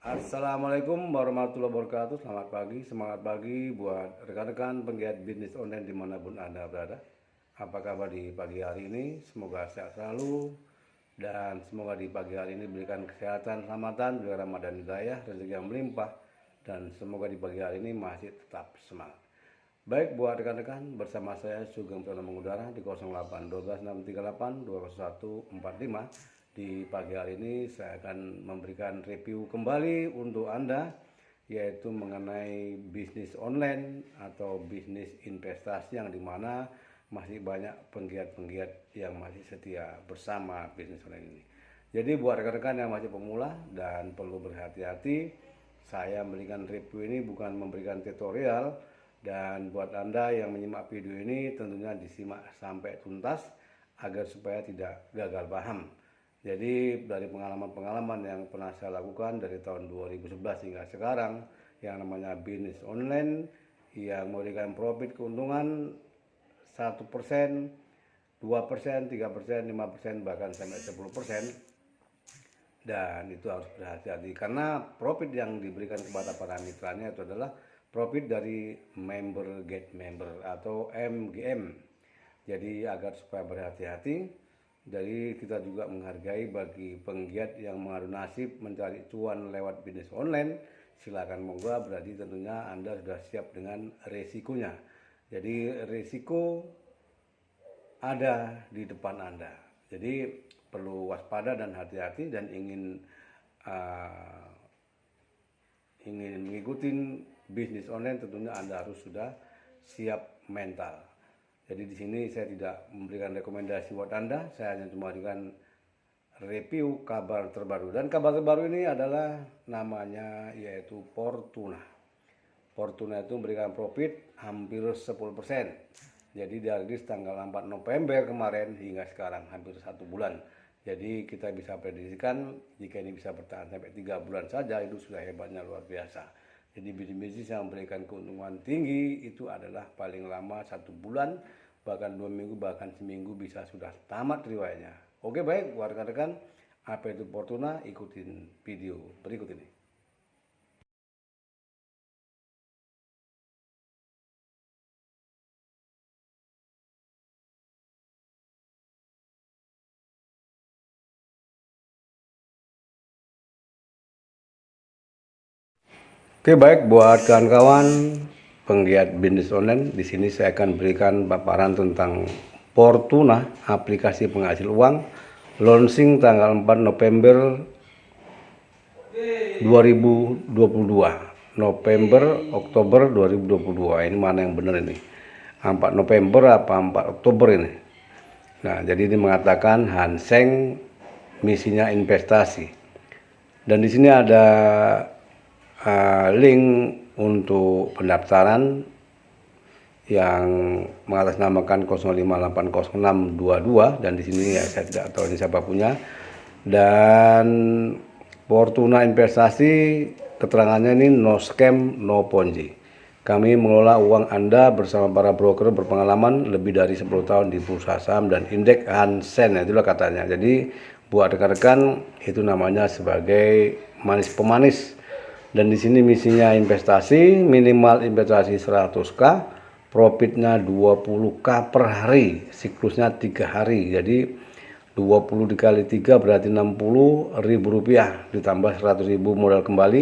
Assalamualaikum warahmatullahi wabarakatuh. Selamat pagi, semangat pagi buat rekan-rekan penggiat bisnis online dimanapun Anda berada. Apa kabar di pagi hari ini? Semoga sehat selalu dan semoga di pagi hari ini diberikan kesehatan, keselamatan, juga Ramadan hidayah, rezeki yang melimpah, dan semoga di pagi hari ini masih tetap semangat. Baik, buat rekan-rekan, bersama saya Sugeng Pranama Mengudara di 0812-638-20145. Di pagi hari ini saya akan memberikan review kembali untuk Anda, yaitu mengenai bisnis online atau bisnis investasi yang dimana masih banyak penggiat-penggiat yang masih setia bersama bisnis online ini. Jadi buat rekan-rekan yang masih pemula dan perlu berhati-hati, saya memberikan review ini bukan memberikan tutorial. Dan buat Anda yang menyimak video ini tentunya disimak sampai tuntas agar supaya tidak gagal paham. Jadi dari pengalaman-pengalaman yang pernah saya lakukan dari tahun 2011 hingga sekarang, yang namanya bisnis online yang memberikan profit keuntungan 1%, 2%, 3%, 5%, bahkan sampai 10%. Dan itu harus berhati-hati karena profit yang diberikan kepada para mitranya itu adalah profit dari member get member atau MGM. Jadi agar supaya berhati-hati, jadi kita juga menghargai bagi penggiat yang mengadu nasib mencari cuan lewat bisnis online. Silakan monggo, berarti tentunya Anda sudah siap dengan resikonya. Jadi resiko ada di depan Anda. Jadi perlu waspada dan hati-hati, dan ingin mengikuti bisnis online tentunya Anda harus sudah siap mental. Jadi di sini saya tidak memberikan rekomendasi buat Anda, saya hanya cuma memberikan review kabar terbaru. Dan kabar terbaru ini adalah namanya yaitu Fortuna. Fortuna itu memberikan profit hampir 10%. Jadi dari tanggal 4 November kemarin hingga sekarang hampir 1 bulan. Jadi kita bisa prediksikan jika ini bisa bertahan sampai 3 bulan saja, itu sudah hebatnya luar biasa. Jadi bisnis yang memberikan keuntungan tinggi itu adalah paling lama 1 bulan, bahkan 2 minggu, bahkan seminggu bisa sudah tamat riwayatnya. Oke, baik buat rekan-rekan, apa itu Fortuna? Ikutin video berikut ini. Oke, baik buat kawan-kawan penggiat bisnis online, di sini saya akan berikan paparan tentang Fortuna, aplikasi penghasil uang, launching tanggal 4 November 2022. November, Oktober 2022. Ini mana yang benar ini? 4 November apa 4 Oktober ini? Nah, jadi ini mengatakan Hang Seng misinya investasi. Dan di sini ada link untuk pendaftaran yang mengatasnamakan 058062, dan di sini ya saya tidak tahu ini siapa punya. Dan Fortuna investasi, keterangannya ini no scam, no ponzi. Kami mengelola uang Anda bersama para broker berpengalaman lebih dari 10 tahun di bursa saham dan indeks Hang Seng, itulah katanya. Jadi buat rekan-rekan itu namanya sebagai manis pemanis. Dan di sini misinya investasi, minimal investasi 100k, profitnya 20k per hari, siklusnya 3 hari. Jadi 20 dikali 3 berarti 60.000 rupiah, ditambah 100.000 modal kembali.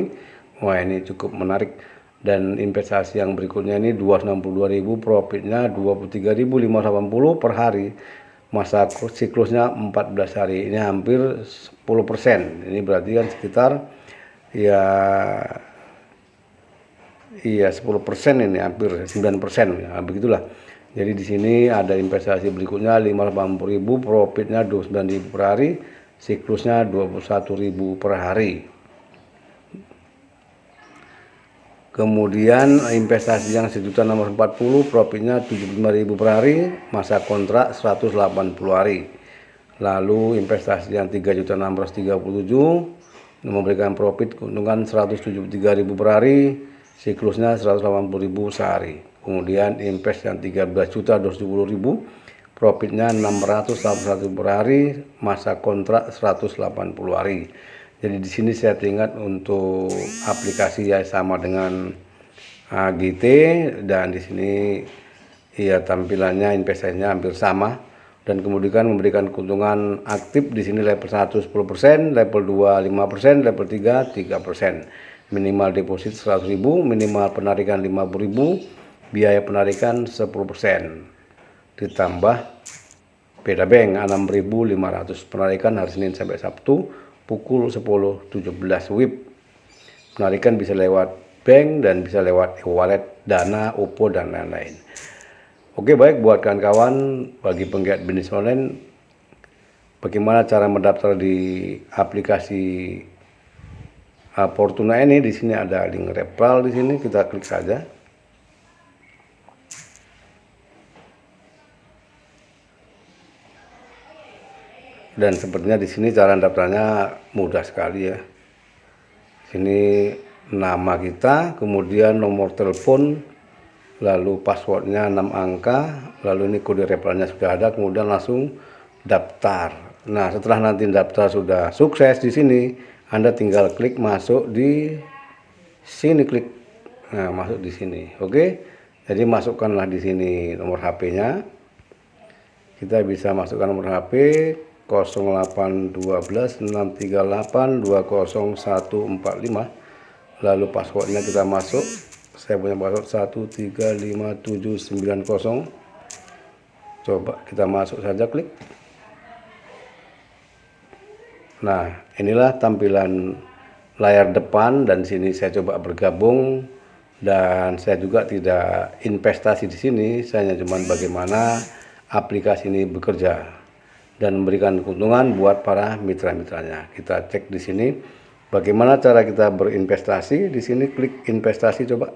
Wah, ini cukup menarik. Dan investasi yang berikutnya ini 262.000, profitnya 23.580 per hari. Masa siklusnya 14 hari, ini hampir 10%. Ini berarti kan sekitar ya 10%, ini hampir 9%, ya, begitulah. Jadi di sini ada investasi berikutnya 580.000, profitnya 29.000 per hari, siklusnya 21.000 per hari. Kemudian investasi yang 1.640.000, profitnya 75.000 per hari, masa kontrak 180 hari. Lalu investasi yang 3.637.000 memberikan profit keuntungan 173.000 per hari, siklusnya 180.000 sehari. Kemudian invest yang 13.270.000, profitnya 681.000 per hari, masa kontrak 180 hari. Jadi di sini saya teringat untuk aplikasi ya sama dengan AGT, dan di sini ya tampilannya investasinya hampir sama, dan kemudian memberikan keuntungan aktif di sini level 1 10%, level 2 5%, level 3 3%. Minimal deposit 100.000, minimal penarikan 50.000, biaya penarikan 10%. Ditambah beda bank 6.500. Penarikan hari Senin sampai Sabtu pukul 10.17 WIB. Penarikan bisa lewat bank dan bisa lewat e-wallet, Dana, OVO, dan lain-lain. Oke, baik buat kawan-kawan, bagi penggiat bisnis online, bagaimana cara mendaftar di aplikasi Fortuna ini? Di sini ada link referral, di sini kita klik saja. Dan sepertinya di sini cara daftarnya mudah sekali ya. Sini nama kita, kemudian nomor telepon, lalu passwordnya 6 angka, lalu ini kode referralnya sudah ada, kemudian langsung daftar. Nah, setelah nanti daftar sudah sukses di sini, Anda tinggal klik masuk di sini, klik. Nah, masuk di sini. Oke. Jadi masukkanlah di sini nomor HP-nya. Kita bisa masukkan nomor HP 081263820145, lalu passwordnya kita masuk. Saya punya password 135790. Coba kita masuk saja, klik. Nah, inilah tampilan layar depan, dan sini saya coba bergabung, dan saya juga tidak investasi di sini, saya cuma bagaimana aplikasi ini bekerja dan memberikan keuntungan buat para mitra-mitranya. Kita cek di sini bagaimana cara kita berinvestasi. Di sini klik investasi, coba.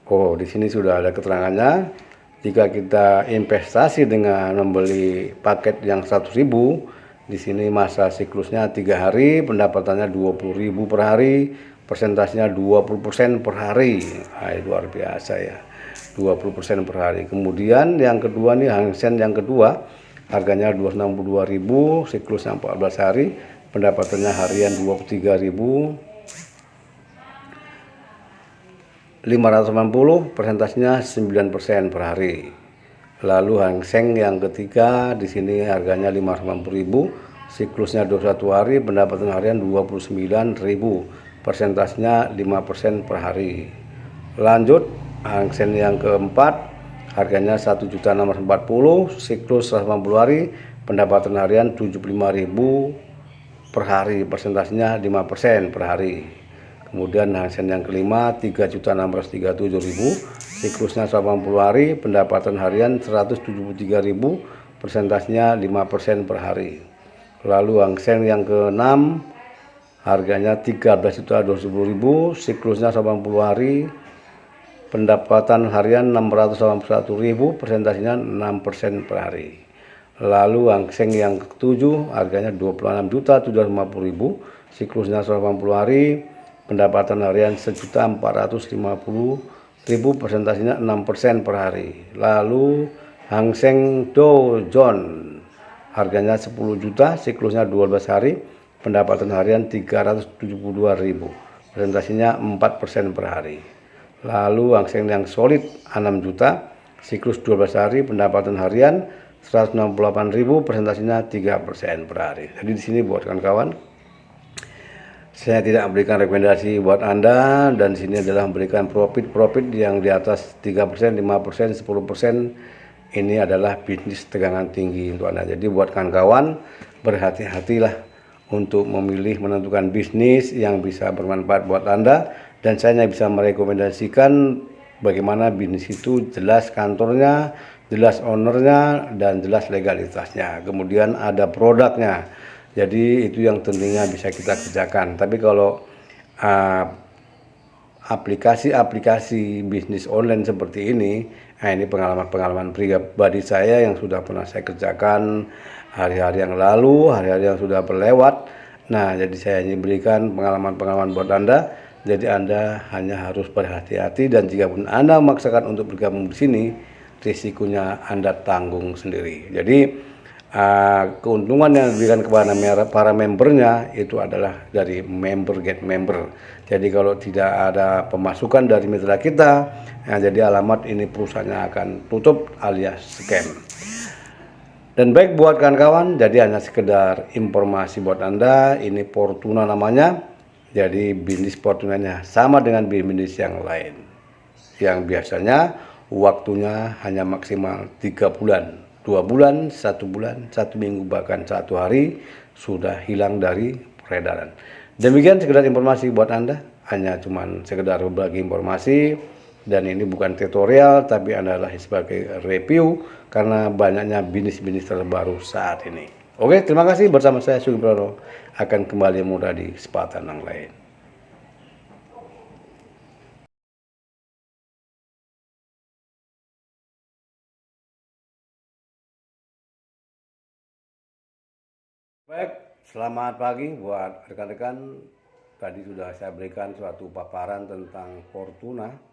Oh, di sini sudah ada keterangannya. Jika kita investasi dengan membeli paket yang 100.000, di sini masa siklusnya 3 hari, pendapatannya 20.000 per hari, persentasenya 20% per hari. Nah, luar biasa ya, 20% per hari. Kemudian yang kedua nih, Hang Seng yang kedua, harganya 262.000, siklusnya 14 hari, pendapatannya harian 23.580, persentasenya 9% per hari. Lalu Hang Seng yang ketiga, di sini harganya 580.000, siklusnya 21 hari, pendapatan harian 29.000, persentasenya 5% per hari. Lanjut Hang Seng yang keempat, harganya 1.640, siklus 180 hari, pendapatan harian 75.000 per hari, persentasenya 5% per hari. Kemudian Hang Seng yang kelima 3.637.000, siklusnya 180 hari, pendapatan harian 173.000, persentasenya 5% per hari. Lalu Hang Seng yang keenam, harganya 13.210.000, siklusnya 180 hari, pendapatan harian 681.000, persentasinya 6% per hari. Lalu Hang Seng yang ketujuh, harganya 26.750.000, siklusnya 180 hari, pendapatan harian 1.450.000, persentasinya 6% per hari. Lalu Hang Seng Dow Jones, harganya 10 juta, siklusnya 12 hari, pendapatan harian 372.000, presentasinya 4% per hari. Lalu Hang Seng yang solid 6 juta, siklus 12 hari, pendapatan harian 168.000, presentasinya 3% per hari. Jadi di sini buat kawan-kawan, saya tidak memberikan rekomendasi buat Anda, dan di sini adalah memberikan profit yang di atas 3%, 5%, 10%. Ini adalah bisnis tegangan tinggi untuk Anda. Jadi buat kawan-kawan, berhati-hatilah untuk memilih menentukan bisnis yang bisa bermanfaat buat Anda, dan saya hanya bisa merekomendasikan bagaimana bisnis itu jelas kantornya, jelas ownernya, dan jelas legalitasnya. Kemudian ada produknya. Jadi itu yang tentunya bisa kita kerjakan. Tapi kalau aplikasi-aplikasi bisnis online seperti ini, nah ini pengalaman-pengalaman pribadi saya yang sudah pernah saya kerjakan hari-hari yang lalu, hari-hari yang sudah berlewat. Nah, jadi saya ingin berikan pengalaman-pengalaman buat Anda. Jadi Anda hanya harus berhati-hati, dan jika pun Anda memaksakan untuk bergabung di sini, risikonya Anda tanggung sendiri. Jadi keuntungan yang diberikan kepada para membernya itu adalah dari member get member. Jadi kalau tidak ada pemasukan dari mitra kita, jadi alamat ini perusahaannya akan tutup alias scam. Dan baik buat kawan-kawan, jadi hanya sekedar informasi buat Anda, ini Fortuna namanya. Jadi bisnis Fortunanya sama dengan bisnis yang lain, yang biasanya waktunya hanya maksimal 3 bulan, 2 bulan, 1 bulan, 1 minggu, bahkan 1 hari sudah hilang dari peredaran. Demikian sekedar informasi buat Anda, hanya cuman sekedar berbagi informasi, dan ini bukan tutorial tapi adalah sebagai review karena banyaknya bisnis-bisnis terbaru saat ini. Oke, terima kasih. Bersama saya Sugeng Priyono akan kembali mudah di kesempatan yang lain. Baik, selamat pagi buat rekan-rekan. Tadi sudah saya berikan suatu paparan tentang Fortuna.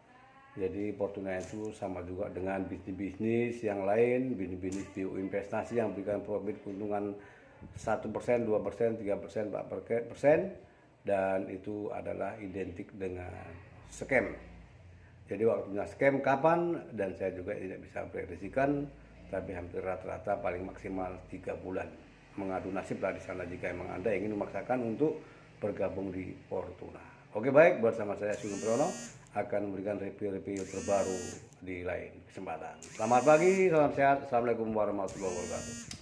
Jadi Fortuna itu sama juga dengan bisnis-bisnis yang lain, bisnis-bisnis bioinvestasi yang memberikan profit keuntungan 1%, 2%, 3%, 4%, dan itu adalah identik dengan scam. Jadi waktunya scam kapan, dan saya juga tidak bisa prediksikan, tapi hampir rata-rata paling maksimal 3 bulan. Mengadu nasib lah di sana jika memang Anda ingin memaksakan untuk bergabung di Fortuna. Oke, baik, bersama saya Sugeng Priyono akan memberikan review-review terbaru di lain kesempatan. Selamat pagi, salam sehat, assalamualaikum warahmatullahi wabarakatuh.